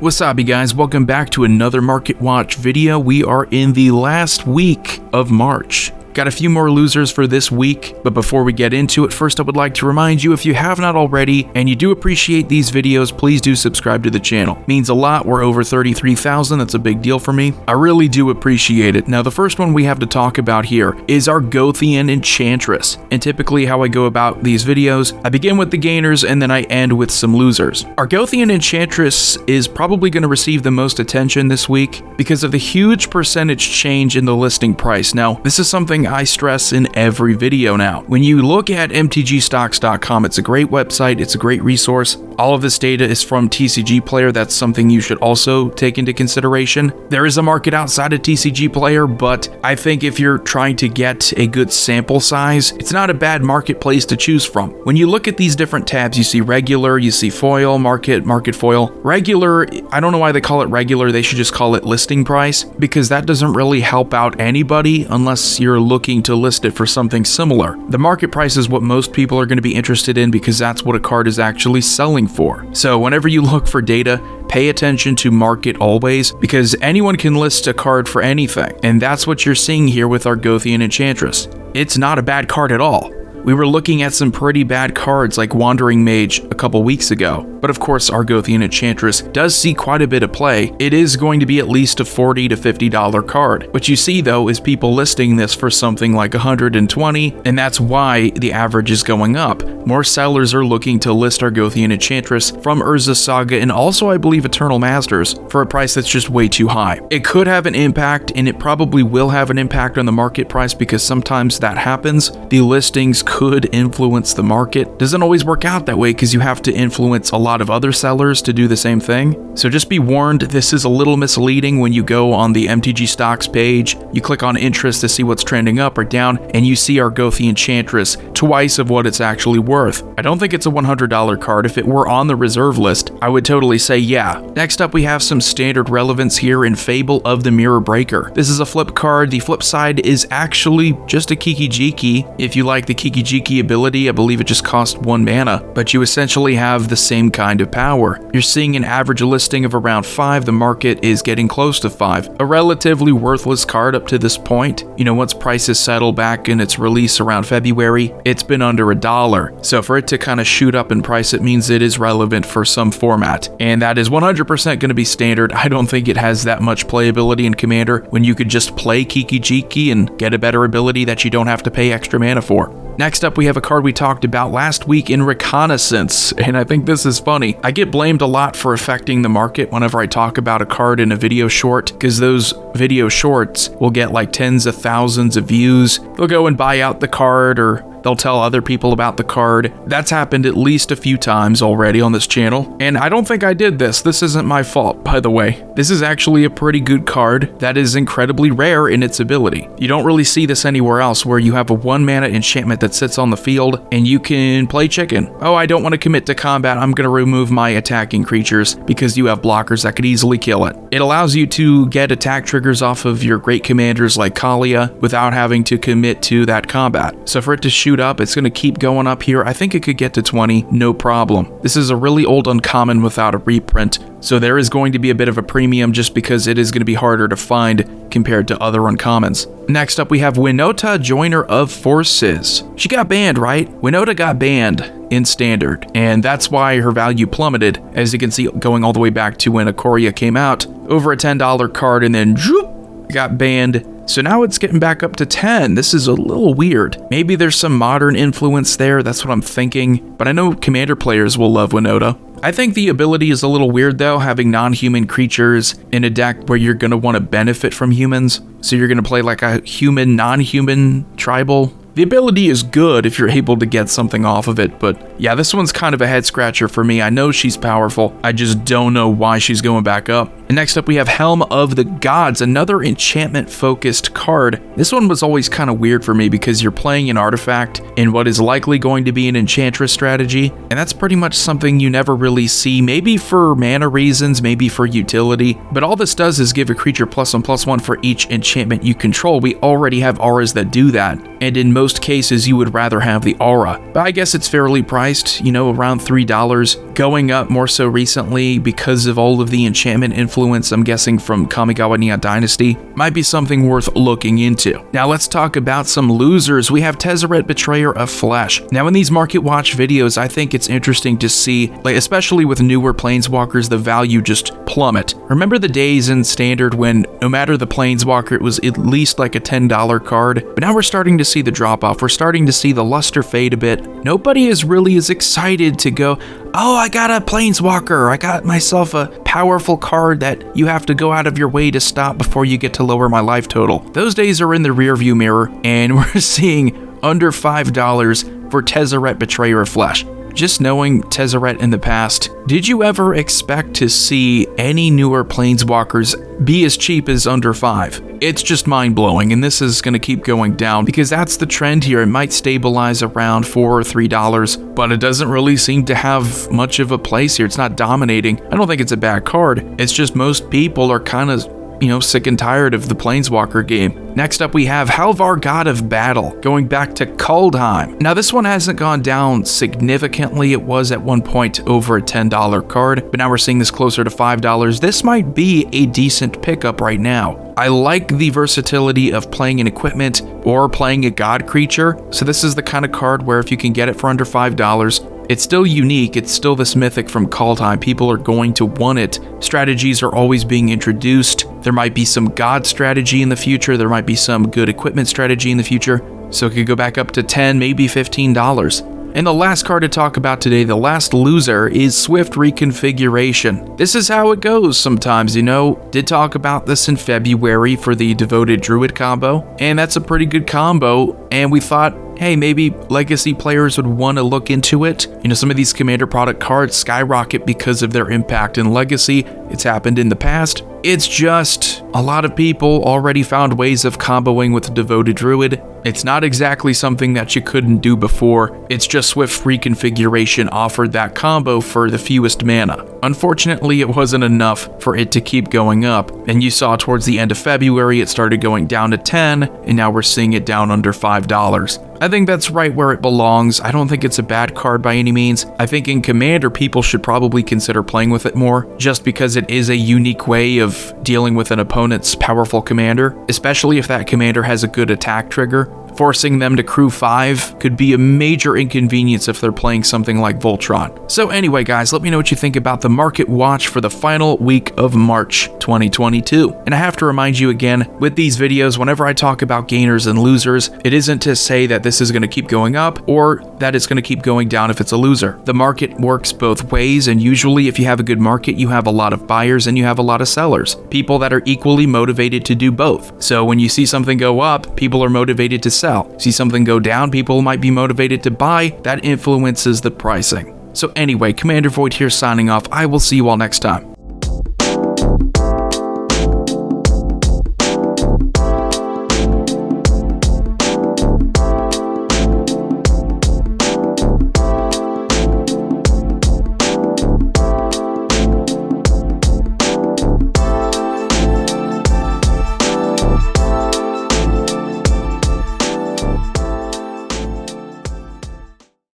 What's up, you guys? Welcome back to another Market Watch video. We are in the last week of March. Got a few more losers for this week, but before we get into it, first I would like to remind you, if you have not already and you do appreciate these videos, please do subscribe to the channel. It means a lot. We're over 33,000. That's a big deal for me. I really do appreciate it. Now, the first one we have to talk about here is Argothian Enchantress. And typically how I go about these videos, I begin with the gainers and then I end with some losers. Argothian Enchantress is probably going to receive the most attention this week because of the huge percentage change in the listing price. Now, this is something I stress in every video now. When you look at mtgstocks.com, it's a great website, it's a great resource. All of this data is from TCG Player. That's something you should also take into consideration. There is a market outside of TCG Player, but I think if you're trying to get a good sample size, it's not a bad marketplace to choose from. When you look at these different tabs, you see regular, you see foil, market foil. Regular, I don't know why they call it regular, they should just call it listing price, because that doesn't really help out anybody unless you're looking to list it for something similar. The market price is what most people are going to be interested in because that's what a card is actually selling for. So whenever you look for data, pay attention to market always, because anyone can list a card for anything. And that's what you're seeing here with Argothian Enchantress. It's not a bad card at all. We were looking at some pretty bad cards like Wandering Mage a couple weeks ago, but of course Argothian Enchantress does see quite a bit of play. It is going to be at least a $40 to $50 card. What you see though is people listing this for something like $120, and that's why the average is going up. More sellers are looking to list Argothian Enchantress from Urza Saga and also I believe Eternal Masters for a price that's just way too high. It could have an impact, and it probably will have an impact on the market price because sometimes that happens. The listings could influence the market. Doesn't always work out that way because you have to influence a lot of other sellers to do the same thing. So just be warned, this is a little misleading. When you go on the MTG stocks page, you click on interest to see what's trending up or down, and you see Argothian Enchantress twice of what it's actually worth. I don't think it's a $100 card. If it were on the reserve list, I would totally say yeah. Next up, we have some standard relevance here in Fable of the Mirror Breaker. This is a flip card. The flip side is actually just a Kiki-Jiki. If you like the Kiki-Jiki ability, I believe it just costs 1 mana, but you essentially have the same kind of power. You're seeing an average listing of around 5. The market is getting close to 5. A relatively worthless card up to this point. You know, once prices settle back in its release around February, it's been under $1. So for it to kind of shoot up in price, it means it is relevant for some format. And that is 100% going to be standard. I don't think it has that much playability in Commander when you could just play Kiki-Jiki and get a better ability that you don't have to pay extra mana for. Next up, we have a card we talked about last week in Reconnaissance, and I think this is funny. I get blamed a lot for affecting the market whenever I talk about a card in a video short, because those video shorts will get like tens of thousands of views. They'll go and buy out the card, or they'll tell other people about the card. That's happened at least a few times already on this channel, and I don't think I did this. This isn't my fault, by the way. This is actually a pretty good card that is incredibly rare in its ability. You don't really see this anywhere else, where you have a 1 mana enchantment that sits on the field and you can play chicken. Oh, I don't want to commit to combat. I'm going to remove my attacking creatures because you have blockers that could easily kill it. It allows you to get attack triggers off of your great commanders like Kalia without having to commit to that combat. So for it to shoot up, it's going to keep going up here. I think it could get to 20, no problem. This is a really old uncommon without a reprint, so there is going to be a bit of a premium just because it is going to be harder to find compared to other uncommons. Next up, we have Winota, Joiner of Forces. She got banned, right? Winota got banned in Standard, and that's why her value plummeted, as you can see, going all the way back to when Ikoria came out. Over a $10 card, and then droop, got banned. So now it's getting back up to 10. This is a little weird. Maybe there's some modern influence there, that's what I'm thinking. But I know Commander players will love Winota. I think the ability is a little weird though, having non-human creatures in a deck where you're going to want to benefit from humans. So you're going to play like a human, non-human tribal. The ability is good if you're able to get something off of it, but yeah, this one's kind of a head scratcher for me. I know she's powerful, I just don't know why she's going back up. And next up we have Helm of the Gods, another enchantment focused card. This one was always kind of weird for me because you're playing an artifact in what is likely going to be an Enchantress strategy, and that's pretty much something you never really see, maybe for mana reasons, maybe for utility, but all this does is give a creature +1/+1 for each enchantment you control. We already have auras that do that, and in most cases you would rather have the aura, but I guess it's fairly priced, you know, around $3. going up more so recently because of all of the enchantment influence, I'm guessing from Kamigawa Neon Dynasty, might be something worth looking into. Now let's talk about some losers. We have Tezzeret, Betrayer of Flesh. Now in these Market Watch videos, I think it's interesting to see, like especially with newer Planeswalkers, the value just plummet. Remember the days in Standard when no matter the Planeswalker, it was at least like a $10 card, but now we're starting to see the drop off. We're starting to see the luster fade a bit. Nobody is really as excited to go, oh, I got a Planeswalker, I got myself a powerful card that you have to go out of your way to stop before you get to lower my life total. Those days are in the rearview mirror, and we're seeing under $5 for Tezzeret, Betrayer of Flesh. Just knowing Tezzeret in the past, did you ever expect to see any newer Planeswalkers be as cheap as under $5? It's just mind-blowing, and this is going to keep going down because that's the trend here. It might stabilize around $4 or $3, but it doesn't really seem to have much of a place here. It's not dominating. I don't think it's a bad card. It's just most people are kind of sick and tired of the Planeswalker game. Next up, we have Halvar, God of Battle, going back to Kaldheim. Now, this one hasn't gone down significantly. It was at one point over a $10 card, but now we're seeing this closer to $5. This might be a decent pickup right now. I like the versatility of playing an equipment or playing a god creature, so this is the kind of card where if you can get it for under $5, it's still unique, it's still this mythic from Kaldheim. People are going to want it. Strategies are always being introduced. There might be some god strategy in the future, there might be some good equipment strategy in the future, so it could go back up to $10, maybe $15. And the last card to talk about today, the last loser, is Swift Reconfiguration. This is how it goes sometimes, Did talk about this in February for the Devoted Druid combo, and that's a pretty good combo, and we thought, hey, maybe Legacy players would want to look into it. Some of these Commander product cards skyrocket because of their impact in Legacy. It's happened in the past. It's just a lot of people already found ways of comboing with Devoted Druid. It's not exactly something that you couldn't do before. It's just Swift Reconfiguration offered that combo for the fewest mana. Unfortunately, it wasn't enough for it to keep going up, and you saw towards the end of February it started going down to 10, and now we're seeing it down under $5. I think that's right where it belongs. I don't think it's a bad card by any means. I think in Commander, people should probably consider playing with it more, just because it is a unique way of dealing with an opponent's powerful commander, especially if that commander has a good attack trigger. Forcing them to crew 5 could be a major inconvenience if they're playing something like Voltron. So anyway, guys, let me know what you think about the Market Watch for the final week of March 2022. And I have to remind you again, with these videos, whenever I talk about gainers and losers, it isn't to say that this is going to keep going up or that it's going to keep going down if it's a loser. The market works both ways, and usually if you have a good market, you have a lot of buyers and you have a lot of sellers. People that are equally motivated to do both. So when you see something go up, people are motivated to sell. See something go down, people might be motivated to buy. That influences the pricing. So anyway, Commander Void here signing off. I will see you all next time.